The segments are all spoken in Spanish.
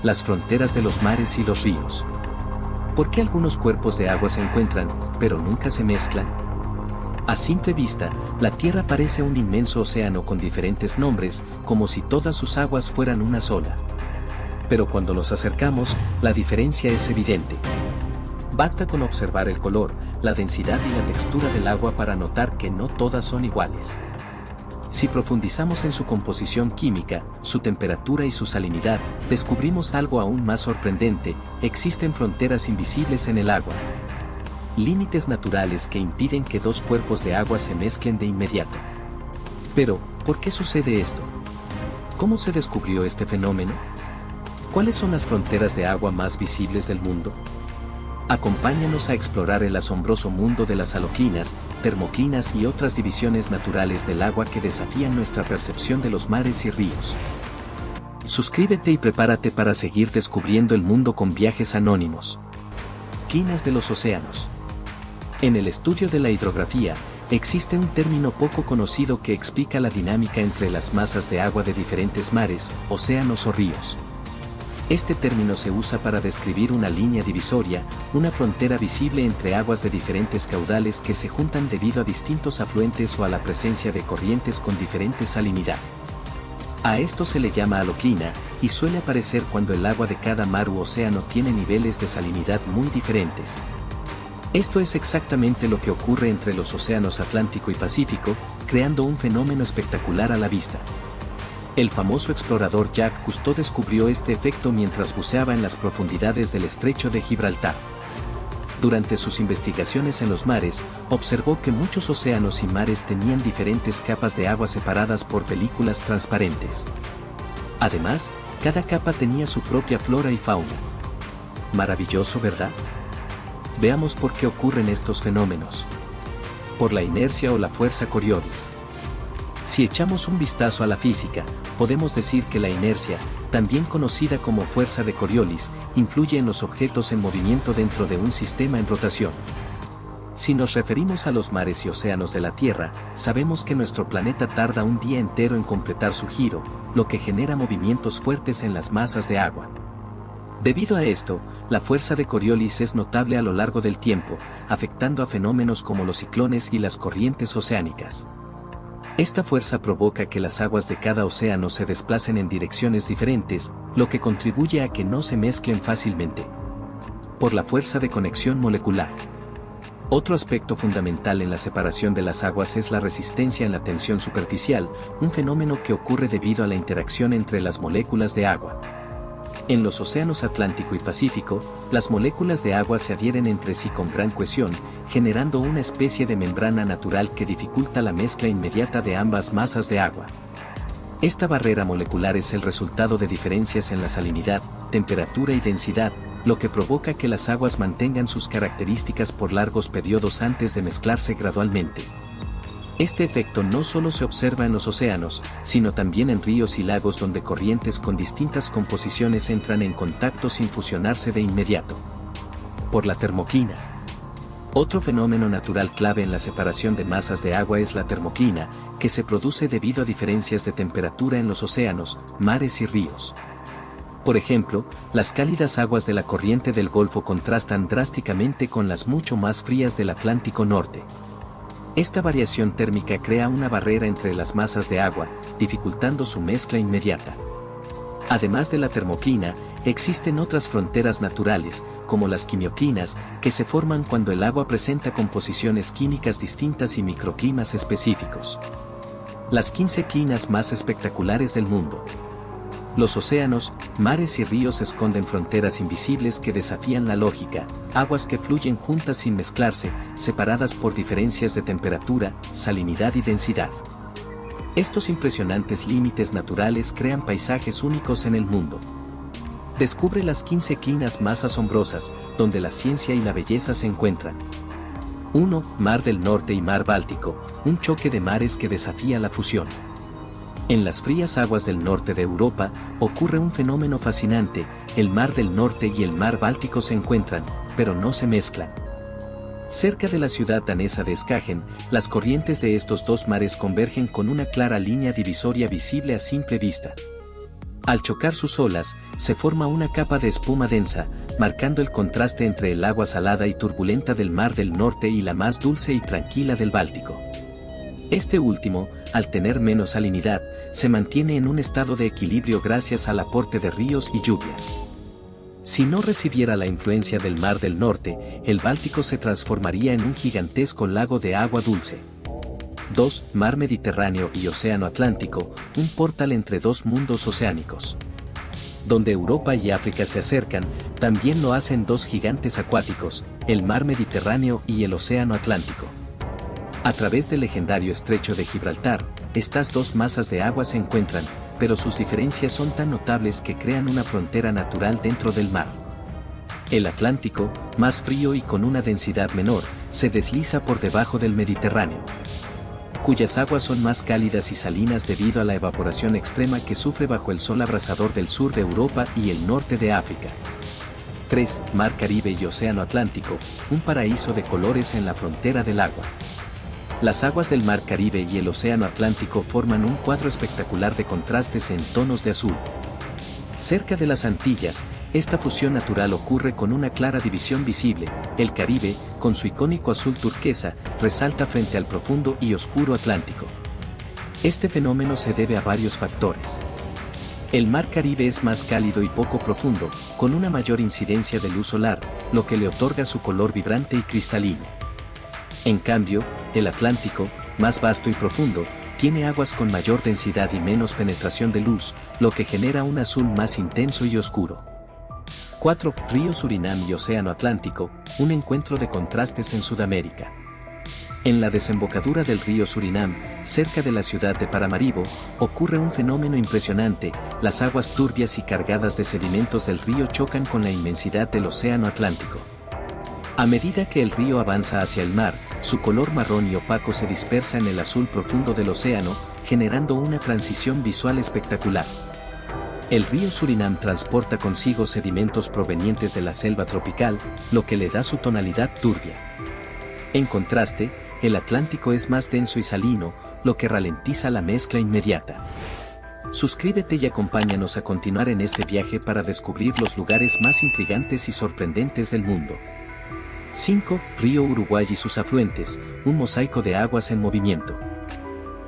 las fronteras de los mares y los ríos. ¿Por qué algunos cuerpos de agua se encuentran, pero nunca se mezclan? A simple vista, la Tierra parece un inmenso océano con diferentes nombres, como si todas sus aguas fueran una sola. Pero cuando nos acercamos, la diferencia es evidente. Basta con observar el color, la densidad y la textura del agua para notar que no todas son iguales. Si profundizamos en su composición química, su temperatura y su salinidad, descubrimos algo aún más sorprendente: existen fronteras invisibles en el agua. Límites naturales que impiden que dos cuerpos de agua se mezclen de inmediato. Pero, ¿por qué sucede esto? ¿Cómo se descubrió este fenómeno? ¿Cuáles son las fronteras de agua más visibles del mundo? Acompáñanos a explorar el asombroso mundo de las haloclinas, termoclinas y otras divisiones naturales del agua que desafían nuestra percepción de los mares y ríos. Suscríbete y prepárate para seguir descubriendo el mundo con viajes anónimos. Clinas de los océanos. En el estudio de la hidrografía, existe un término poco conocido que explica la dinámica entre las masas de agua de diferentes mares, océanos o ríos. Este término se usa para describir una línea divisoria, una frontera visible entre aguas de diferentes caudales que se juntan debido a distintos afluentes o a la presencia de corrientes con diferente salinidad. A esto se le llama haloclina, y suele aparecer cuando el agua de cada mar u océano tiene niveles de salinidad muy diferentes. Esto es exactamente lo que ocurre entre los océanos Atlántico y Pacífico, creando un fenómeno espectacular a la vista. El famoso explorador Jacques Cousteau descubrió este efecto mientras buceaba en las profundidades del estrecho de Gibraltar. Durante sus investigaciones en los mares, observó que muchos océanos y mares tenían diferentes capas de agua separadas por películas transparentes. Además, cada capa tenía su propia flora y fauna. Maravilloso, ¿verdad? Veamos por qué ocurren estos fenómenos. Por la inercia o la fuerza Coriolis. Si echamos un vistazo a la física, podemos decir que la inercia, también conocida como fuerza de Coriolis, influye en los objetos en movimiento dentro de un sistema en rotación. Si nos referimos a los mares y océanos de la Tierra, sabemos que nuestro planeta tarda un día entero en completar su giro, lo que genera movimientos fuertes en las masas de agua. Debido a esto, la fuerza de Coriolis es notable a lo largo del tiempo, afectando a fenómenos como los ciclones y las corrientes oceánicas. Esta fuerza provoca que las aguas de cada océano se desplacen en direcciones diferentes, lo que contribuye a que no se mezclen fácilmente. Por la fuerza de conexión molecular. Otro aspecto fundamental en la separación de las aguas es la resistencia en la tensión superficial, un fenómeno que ocurre debido a la interacción entre las moléculas de agua. En los océanos Atlántico y Pacífico, las moléculas de agua se adhieren entre sí con gran cohesión, generando una especie de membrana natural que dificulta la mezcla inmediata de ambas masas de agua. Esta barrera molecular es el resultado de diferencias en la salinidad, temperatura y densidad, lo que provoca que las aguas mantengan sus características por largos periodos antes de mezclarse gradualmente. Este efecto no solo se observa en los océanos, sino también en ríos y lagos donde corrientes con distintas composiciones entran en contacto sin fusionarse de inmediato. Por la termoclina. Otro fenómeno natural clave en la separación de masas de agua es la termoclina, que se produce debido a diferencias de temperatura en los océanos, mares y ríos. Por ejemplo, las cálidas aguas de la corriente del Golfo contrastan drásticamente con las mucho más frías del Atlántico Norte. Esta variación térmica crea una barrera entre las masas de agua, dificultando su mezcla inmediata. Además de la termoclina, existen otras fronteras naturales, como las quimioclinas, que se forman cuando el agua presenta composiciones químicas distintas y microclimas específicos. Las 15 clinas más espectaculares del mundo. Los océanos, mares y ríos esconden fronteras invisibles que desafían la lógica, aguas que fluyen juntas sin mezclarse, separadas por diferencias de temperatura, salinidad y densidad. Estos impresionantes límites naturales crean paisajes únicos en el mundo. Descubre las 15 clinas más asombrosas, donde la ciencia y la belleza se encuentran. 1. Mar del Norte y Mar Báltico, un choque de mares que desafía la fusión. En las frías aguas del norte de Europa, ocurre un fenómeno fascinante: el Mar del Norte y el Mar Báltico se encuentran, pero no se mezclan. Cerca de la ciudad danesa de Skagen, las corrientes de estos dos mares convergen con una clara línea divisoria visible a simple vista. Al chocar sus olas, se forma una capa de espuma densa, marcando el contraste entre el agua salada y turbulenta del Mar del Norte y la más dulce y tranquila del Báltico. Este último, al tener menos salinidad, se mantiene en un estado de equilibrio gracias al aporte de ríos y lluvias. Si no recibiera la influencia del Mar del Norte, el Báltico se transformaría en un gigantesco lago de agua dulce. 2. Mar Mediterráneo y Océano Atlántico, un portal entre dos mundos oceánicos. Donde Europa y África se acercan, también lo hacen dos gigantes acuáticos, el Mar Mediterráneo y el Océano Atlántico. A través del legendario Estrecho de Gibraltar, estas dos masas de agua se encuentran, pero sus diferencias son tan notables que crean una frontera natural dentro del mar. El Atlántico, más frío y con una densidad menor, se desliza por debajo del Mediterráneo, cuyas aguas son más cálidas y salinas debido a la evaporación extrema que sufre bajo el sol abrasador del sur de Europa y el norte de África. 3. Mar Caribe y Océano Atlántico, un paraíso de colores en la frontera del agua. Las aguas del Mar Caribe y el Océano Atlántico forman un cuadro espectacular de contrastes en tonos de azul. Cerca de las Antillas, esta fusión natural ocurre con una clara división visible. El Caribe, con su icónico azul turquesa, resalta frente al profundo y oscuro Atlántico. Este fenómeno se debe a varios factores. El Mar Caribe es más cálido y poco profundo, con una mayor incidencia de luz solar, lo que le otorga su color vibrante y cristalino. En cambio, el Atlántico, más vasto y profundo, tiene aguas con mayor densidad y menos penetración de luz, lo que genera un azul más intenso y oscuro. 4. Río Surinam y Océano Atlántico, un encuentro de contrastes en Sudamérica. En la desembocadura del río Surinam, cerca de la ciudad de Paramaribo, ocurre un fenómeno impresionante. Las aguas turbias y cargadas de sedimentos del río chocan con la inmensidad del Océano Atlántico. A medida que el río avanza hacia el mar, su color marrón y opaco se dispersa en el azul profundo del océano, generando una transición visual espectacular. El río Surinam transporta consigo sedimentos provenientes de la selva tropical, lo que le da su tonalidad turbia. En contraste, el Atlántico es más denso y salino, lo que ralentiza la mezcla inmediata. Suscríbete y acompáñanos a continuar en este viaje para descubrir los lugares más intrigantes y sorprendentes del mundo. 5. Río Uruguay y sus afluentes, un mosaico de aguas en movimiento.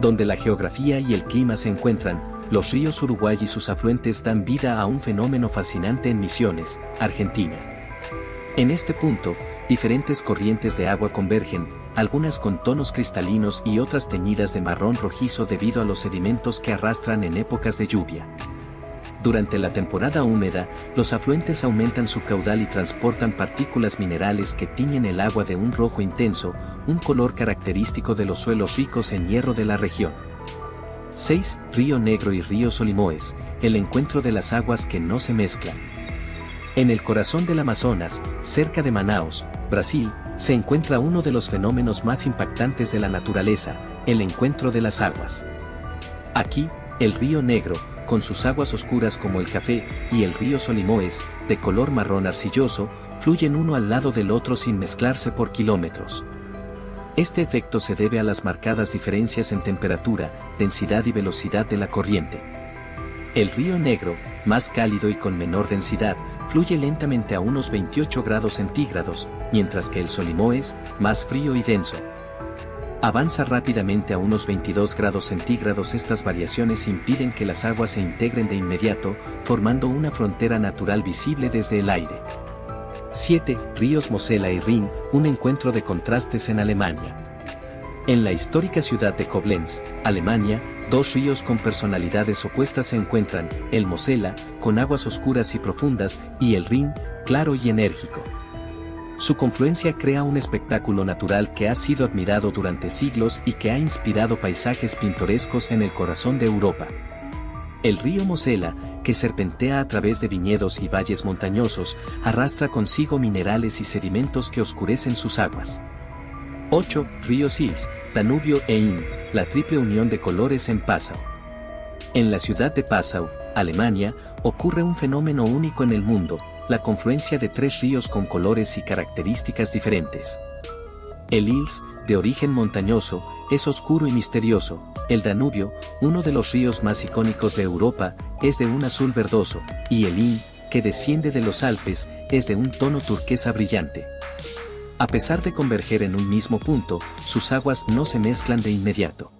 Donde la geografía y el clima se encuentran, los ríos Uruguay y sus afluentes dan vida a un fenómeno fascinante en Misiones, Argentina. En este punto, diferentes corrientes de agua convergen, algunas con tonos cristalinos y otras teñidas de marrón rojizo debido a los sedimentos que arrastran en épocas de lluvia. Durante la temporada húmeda, los afluentes aumentan su caudal y transportan partículas minerales que tiñen el agua de un rojo intenso, un color característico de los suelos ricos en hierro de la región. 6. Río Negro y río Solimões, el encuentro de las aguas que no se mezclan. En el corazón del Amazonas, cerca de Manaus, Brasil, se encuentra uno de los fenómenos más impactantes de la naturaleza, el encuentro de las aguas. Aquí, el río Negro, con sus aguas oscuras como el café, y el río Solimões, de color marrón arcilloso, fluyen uno al lado del otro sin mezclarse por kilómetros. Este efecto se debe a las marcadas diferencias en temperatura, densidad y velocidad de la corriente. El río Negro, más cálido y con menor densidad, fluye lentamente a unos 28 grados centígrados, mientras que el Solimões, más frío y denso, avanza rápidamente a unos 22 grados centígrados. Estas variaciones impiden que las aguas se integren de inmediato, formando una frontera natural visible desde el aire. 7. Ríos Mosela y Rin, un encuentro de contrastes en Alemania. En la histórica ciudad de Koblenz, Alemania, dos ríos con personalidades opuestas se encuentran, el Mosela, con aguas oscuras y profundas, y el Rin, claro y enérgico. Su confluencia crea un espectáculo natural que ha sido admirado durante siglos y que ha inspirado paisajes pintorescos en el corazón de Europa. El río Mosela, que serpentea a través de viñedos y valles montañosos, arrastra consigo minerales y sedimentos que oscurecen sus aguas. 8. Río Sis, Danubio e Inn, la triple unión de colores en Passau. En la ciudad de Passau, Alemania, ocurre un fenómeno único en el mundo, la confluencia de tres ríos con colores y características diferentes. El Ilz, de origen montañoso, es oscuro y misterioso. El Danubio, uno de los ríos más icónicos de Europa, es de un azul verdoso, y el Inn, que desciende de los Alpes, es de un tono turquesa brillante. A pesar de converger en un mismo punto, sus aguas no se mezclan de inmediato.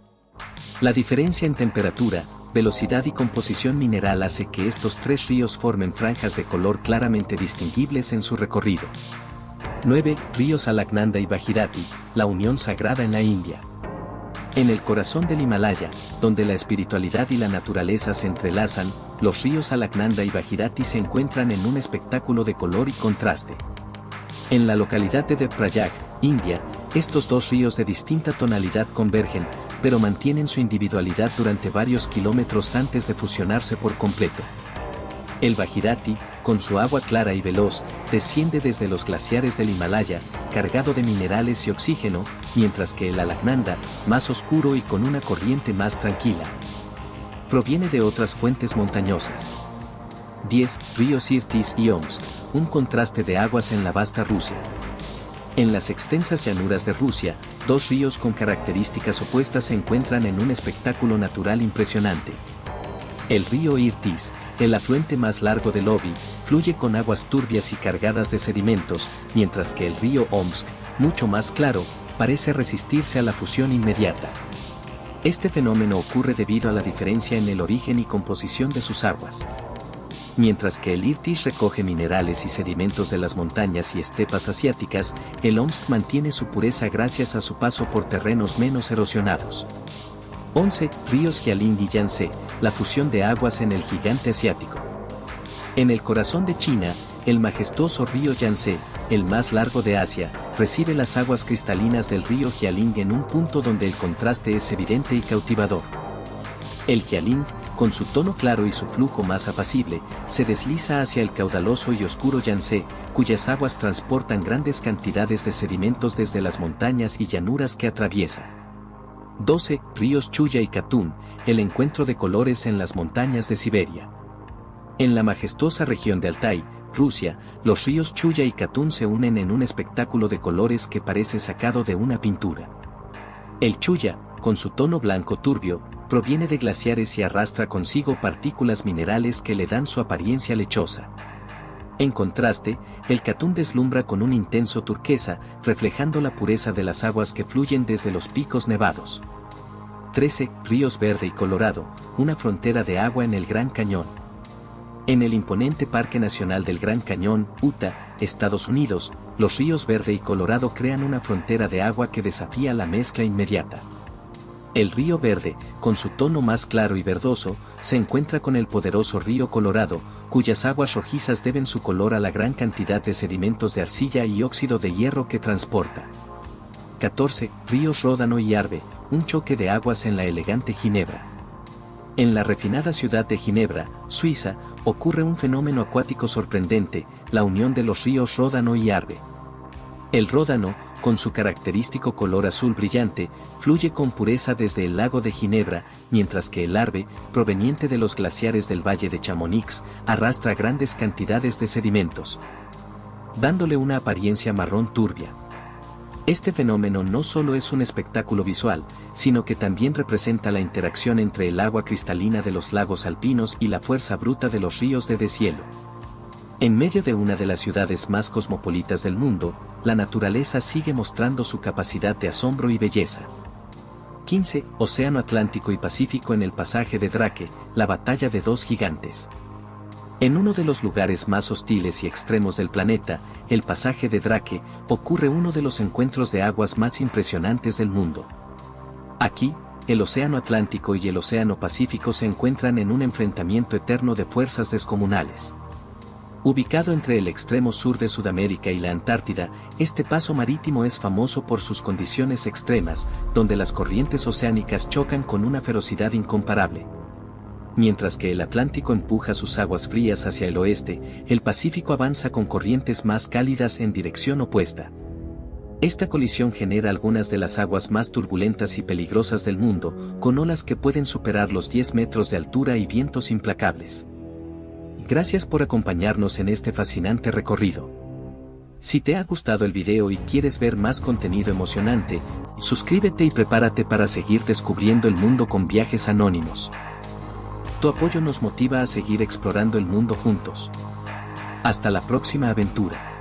La diferencia en temperatura, velocidad y composición mineral hace que estos tres ríos formen franjas de color claramente distinguibles en su recorrido. 9. Ríos Alaknanda y Bhagirathi, la unión sagrada en la India. En el corazón del Himalaya, donde la espiritualidad y la naturaleza se entrelazan, los ríos Alaknanda y Bhagirathi se encuentran en un espectáculo de color y contraste. En la localidad de Devprayag, India, estos dos ríos de distinta tonalidad convergen, pero mantienen su individualidad durante varios kilómetros antes de fusionarse por completo. El Bhagirathi, con su agua clara y veloz, desciende desde los glaciares del Himalaya, cargado de minerales y oxígeno, mientras que el Alaknanda, más oscuro y con una corriente más tranquila, proviene de otras fuentes montañosas. 10. Ríos Irtis y Omsk, un contraste de aguas en la vasta Rusia. En las extensas llanuras de Rusia, dos ríos con características opuestas se encuentran en un espectáculo natural impresionante. El río Irtis, el afluente más largo del Obi, fluye con aguas turbias y cargadas de sedimentos, mientras que el río Omsk, mucho más claro, parece resistirse a la fusión inmediata. Este fenómeno ocurre debido a la diferencia en el origen y composición de sus aguas. Mientras que el Irtis recoge minerales y sedimentos de las montañas y estepas asiáticas, el Omsk mantiene su pureza gracias a su paso por terrenos menos erosionados. 11. Ríos Jialing y Yangtze, la fusión de aguas en el gigante asiático. En el corazón de China, el majestuoso río Yangtze, el más largo de Asia, recibe las aguas cristalinas del río Jialing en un punto donde el contraste es evidente y cautivador. El Jialing, con su tono claro y su flujo más apacible, se desliza hacia el caudaloso y oscuro Yangtze, cuyas aguas transportan grandes cantidades de sedimentos desde las montañas y llanuras que atraviesa. 12. Ríos Chuya y Katun, el encuentro de colores en las montañas de Siberia. En la majestuosa región de Altai, Rusia, los ríos Chuya y Katun se unen en un espectáculo de colores que parece sacado de una pintura. El Chuya, con su tono blanco turbio, proviene de glaciares y arrastra consigo partículas minerales que le dan su apariencia lechosa. En contraste, el Katun deslumbra con un intenso turquesa, reflejando la pureza de las aguas que fluyen desde los picos nevados. 13. Ríos Verde y Colorado, una frontera de agua en el Gran Cañón. En el imponente Parque Nacional del Gran Cañón, Utah, Estados Unidos, los ríos Verde y Colorado crean una frontera de agua que desafía la mezcla inmediata. El río Verde, con su tono más claro y verdoso, se encuentra con el poderoso río Colorado, cuyas aguas rojizas deben su color a la gran cantidad de sedimentos de arcilla y óxido de hierro que transporta. 14. Ríos Ródano y Arve, un choque de aguas en la elegante Ginebra. En la refinada ciudad de Ginebra, Suiza, ocurre un fenómeno acuático sorprendente, la unión de los ríos Ródano y Arve. El Ródano, con su característico color azul brillante, fluye con pureza desde el lago de Ginebra, mientras que el Arve, proveniente de los glaciares del valle de Chamonix, arrastra grandes cantidades de sedimentos, dándole una apariencia marrón turbia. Este fenómeno no solo es un espectáculo visual, sino que también representa la interacción entre el agua cristalina de los lagos alpinos y la fuerza bruta de los ríos de deshielo. En medio de una de las ciudades más cosmopolitas del mundo, la naturaleza sigue mostrando su capacidad de asombro y belleza. 15. Océano Atlántico y Pacífico en el pasaje de Drake, la batalla de dos gigantes. En uno de los lugares más hostiles y extremos del planeta, el pasaje de Drake, ocurre uno de los encuentros de aguas más impresionantes del mundo. Aquí, el Océano Atlántico y el Océano Pacífico se encuentran en un enfrentamiento eterno de fuerzas descomunales. Ubicado entre el extremo sur de Sudamérica y la Antártida, este paso marítimo es famoso por sus condiciones extremas, donde las corrientes oceánicas chocan con una ferocidad incomparable. Mientras que el Atlántico empuja sus aguas frías hacia el oeste, el Pacífico avanza con corrientes más cálidas en dirección opuesta. Esta colisión genera algunas de las aguas más turbulentas y peligrosas del mundo, con olas que pueden superar los 10 metros de altura y vientos implacables. Gracias por acompañarnos en este fascinante recorrido. Si te ha gustado el video y quieres ver más contenido emocionante, suscríbete y prepárate para seguir descubriendo el mundo con Viajes Anónimos. Tu apoyo nos motiva a seguir explorando el mundo juntos. Hasta la próxima aventura.